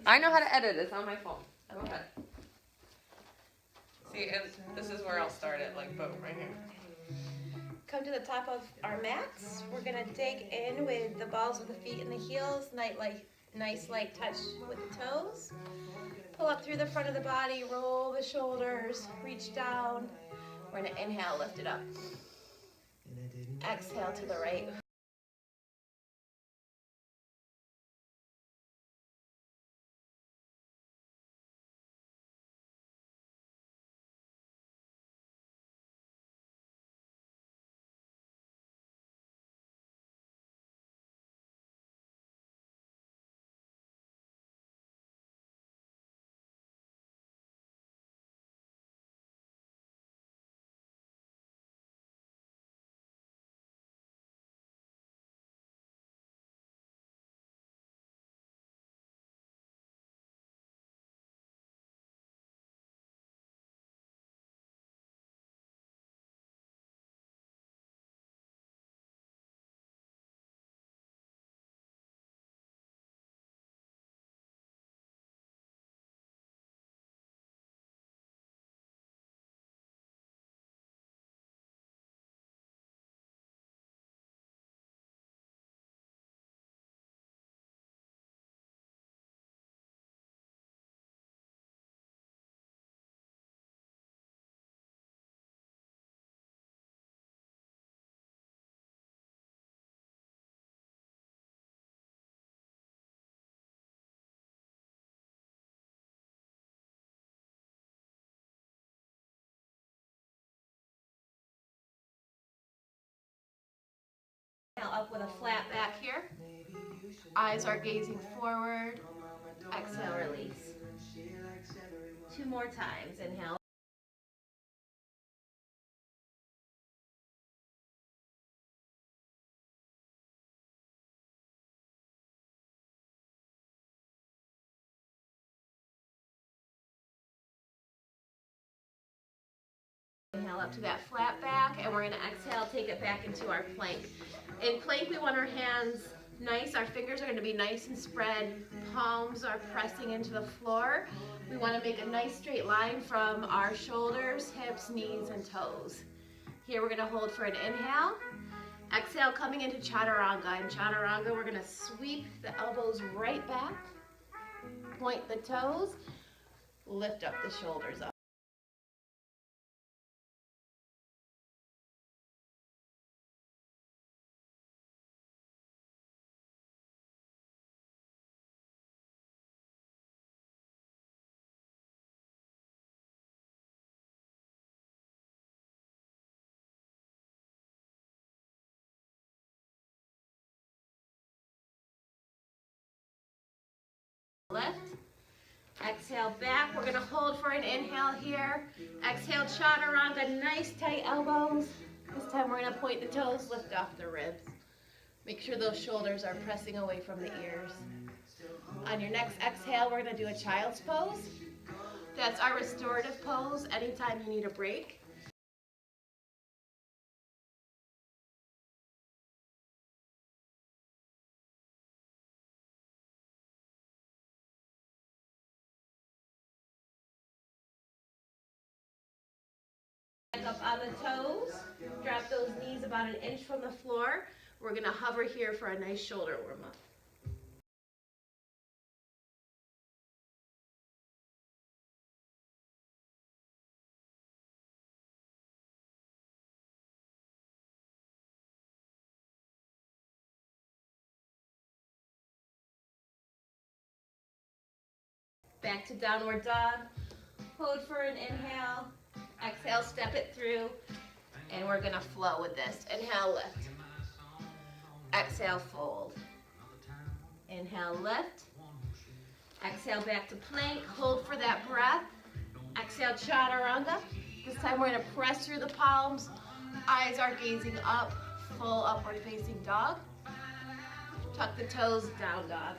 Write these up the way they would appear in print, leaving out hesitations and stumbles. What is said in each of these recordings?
I know how to edit. It's on my phone. Go ahead. See, and this is where I'll start it, like boom, right here. Come to the top of our mats. We're gonna dig in with the balls of the feet and the heels, nice light touch with the toes. Pull up through the front of the body, roll the shoulders, reach down. We're gonna inhale, lift it up. Exhale to the right. Inhale up with a flat back here. Eyes are gazing forward. Exhale, release. 2 more times. Inhale. Inhale up to that flat back, and we're going to exhale, take it back into our plank. In plank, we want our hands nice. Our fingers are going to be nice and spread. Palms are pressing into the floor. We want to make a nice straight line from our shoulders, hips, knees, and toes. Here we're going to hold for an inhale. Exhale, coming into chaturanga. In chaturanga, we're going to sweep the elbows right back, point the toes, lift up the shoulders up. Lift. Exhale back. We're going to hold for an inhale here. Exhale, chaturanga, nice tight elbows. This time we're going to point the toes, lift off the ribs. Make sure those shoulders are pressing away from the ears. On your next exhale, we're going to do a child's pose. That's our restorative pose anytime you need a break. Up on the toes, drop those knees about an inch from the floor. We're going to hover here for a nice shoulder warm up. Back to downward dog. Hold for an inhale. Exhale, step it through, and we're going to flow with this. Inhale, lift. Exhale, fold. Inhale, lift. Exhale, back to plank. Hold for that breath. Exhale, chaturanga. This time we're going to press through the palms. Eyes are gazing up, full upward facing dog. Tuck the toes, down dog.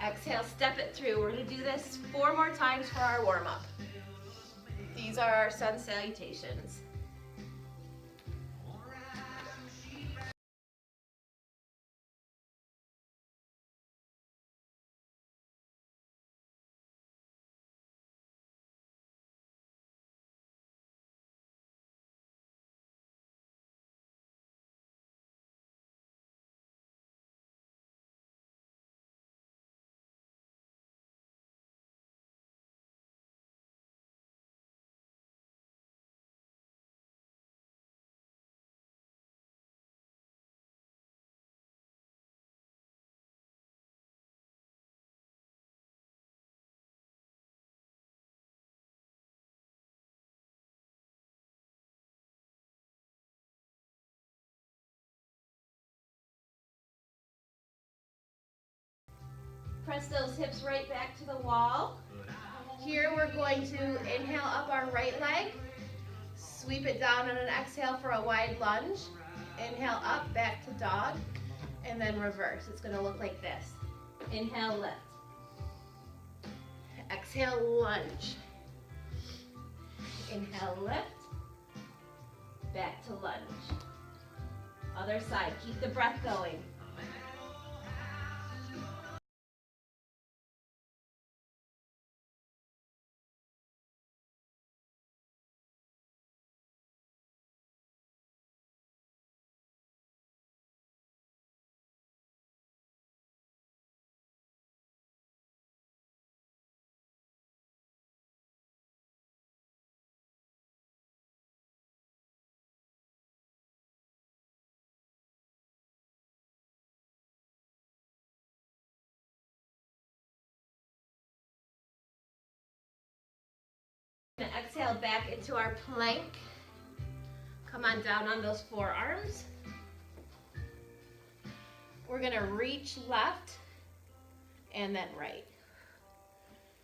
Exhale, step it through. We're going to do this 4 more times for our warm-up. These are our sun salutations. Press those hips right back to the wall. Here we're going to inhale up our right leg, sweep it down on an exhale for a wide lunge. Inhale up, back to dog, and then reverse. It's gonna look like this. Inhale, lift. Exhale, lunge. Inhale, lift. Back to lunge. Other side, keep the breath going. Exhale back into our plank. Come on down on those forearms. We're gonna reach left and then right.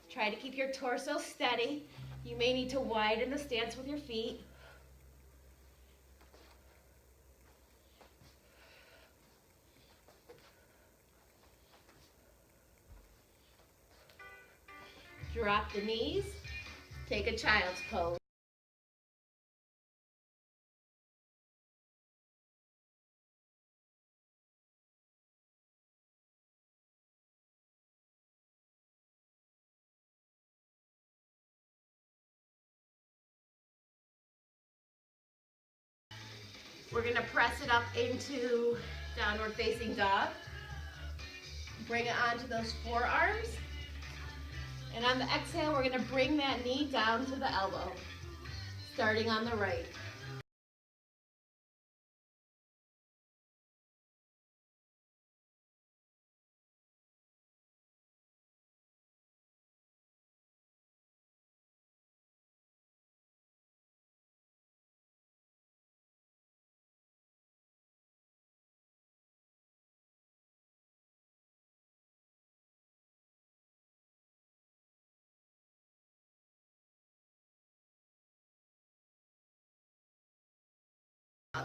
Try to keep your torso steady. You may need to widen the stance with your feet. Drop the knees. Take a child's pose. We're going to press it up into downward facing dog. Bring it onto those forearms. And on the exhale, we're going to bring that knee down to the elbow, starting on the right.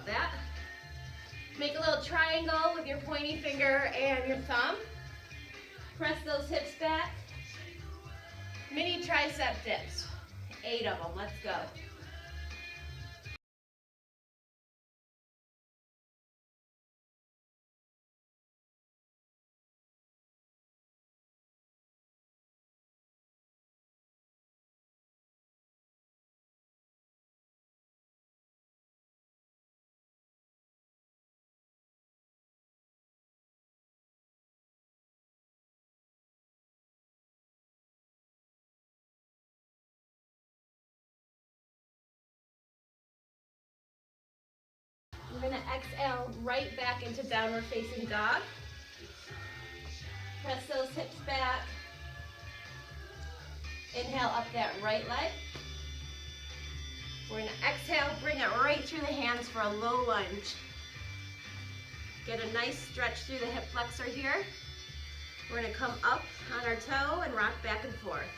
That. Make a little triangle with your pointy finger and your thumb. Press those hips back. Mini tricep dips. 8 of them. Let's go. We're going to exhale right back into downward facing dog. Press those hips back. Inhale up that right leg. We're going to exhale, bring it right through the hands for a low lunge. Get a nice stretch through the hip flexor here. We're going to come up on our toe and rock back and forth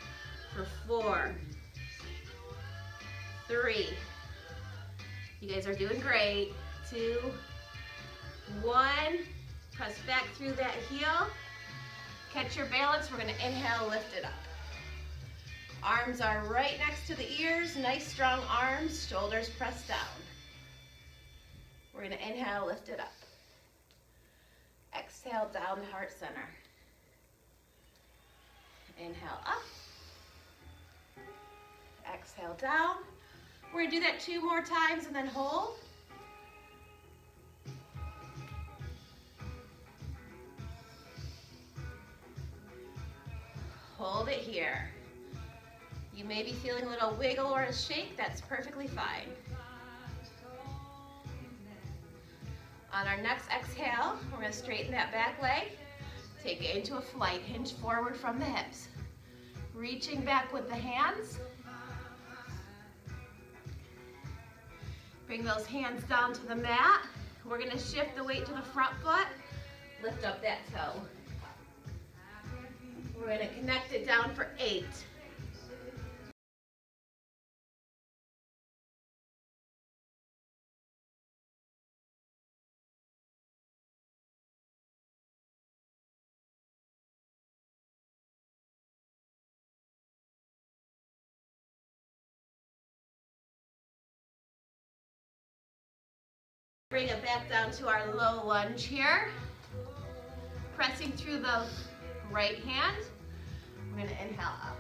for 4, 3. You guys are doing great. 2, 1. Press back through that heel. Catch your balance. We're going to inhale, lift it up. Arms are right next to the ears. Nice strong arms. Shoulders pressed down. We're going to inhale, lift it up. Exhale down to heart center. Inhale up. Exhale down. We're going to do that 2 more times and then hold. Hold it here. You may be feeling a little wiggle or a shake. That's perfectly fine. On our next exhale, we're going to straighten that back leg. Take it into a flight, hinge forward from the hips. Reaching back with the hands. Bring those hands down to the mat. We're going to shift the weight to the front foot. Lift up that toe. We're going to connect it down for 8. Bring it back down to our low lunge here. Pressing through the right hand. We're going to inhale up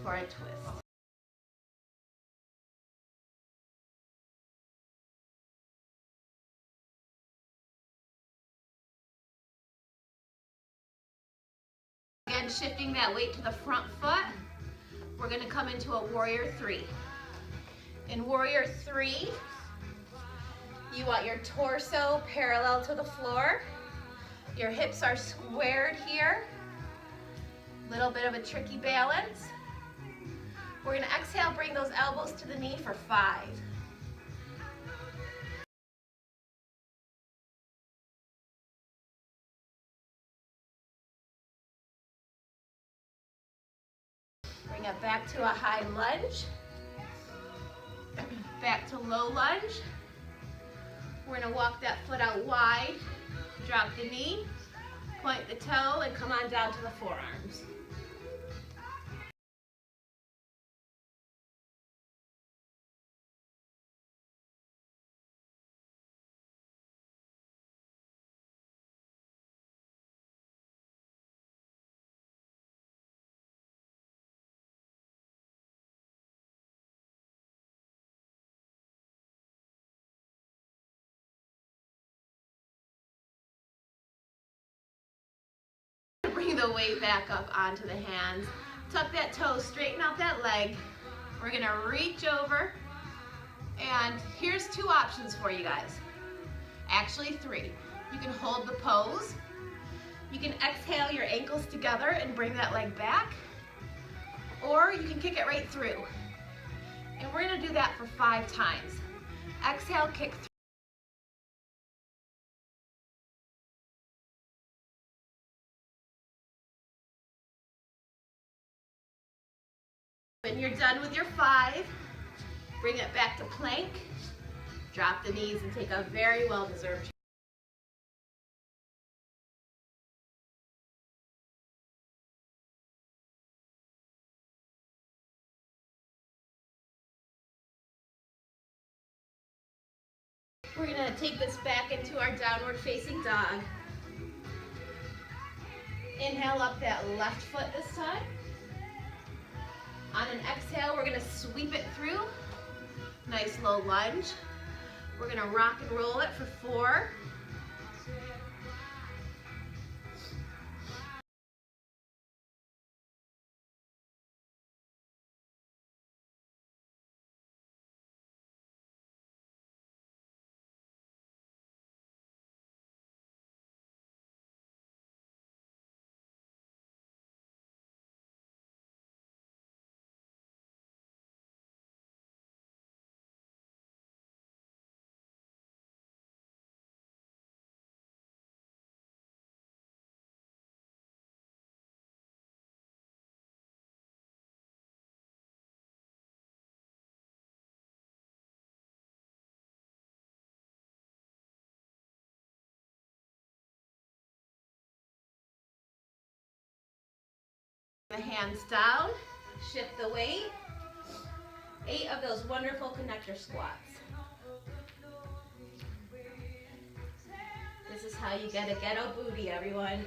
for a twist. Again, shifting that weight to the front foot. We're going to come into a warrior 3. In warrior 3, you want your torso parallel to the floor. Your hips are squared here. Little bit of a tricky balance. We're going to exhale, bring those elbows to the knee for 5. Bring it back to a high lunge. Back to low lunge. We're going to walk that foot out wide. Drop the knee, point the toe, and come on down to the forearms. Bring the weight back up onto the hands. Tuck that toe, straighten out that leg. We're gonna reach over, and here's 2 options for you guys. Actually 3. You can hold the pose. You can exhale your ankles together and bring that leg back, or you can kick it right through. And we're gonna do that for 5 times. Exhale, kick through. When you're done with your 5, bring it back to plank, drop the knees, and take a very well-deserved We're going to take this back into our downward facing dog. Inhale up that left foot this time. On an exhale, we're going to sweep it through. Nice low lunge. We're going to rock and roll it for 4. The hands down, shift the weight. 8 of those wonderful connector squats. This is how you get a ghetto booty, everyone.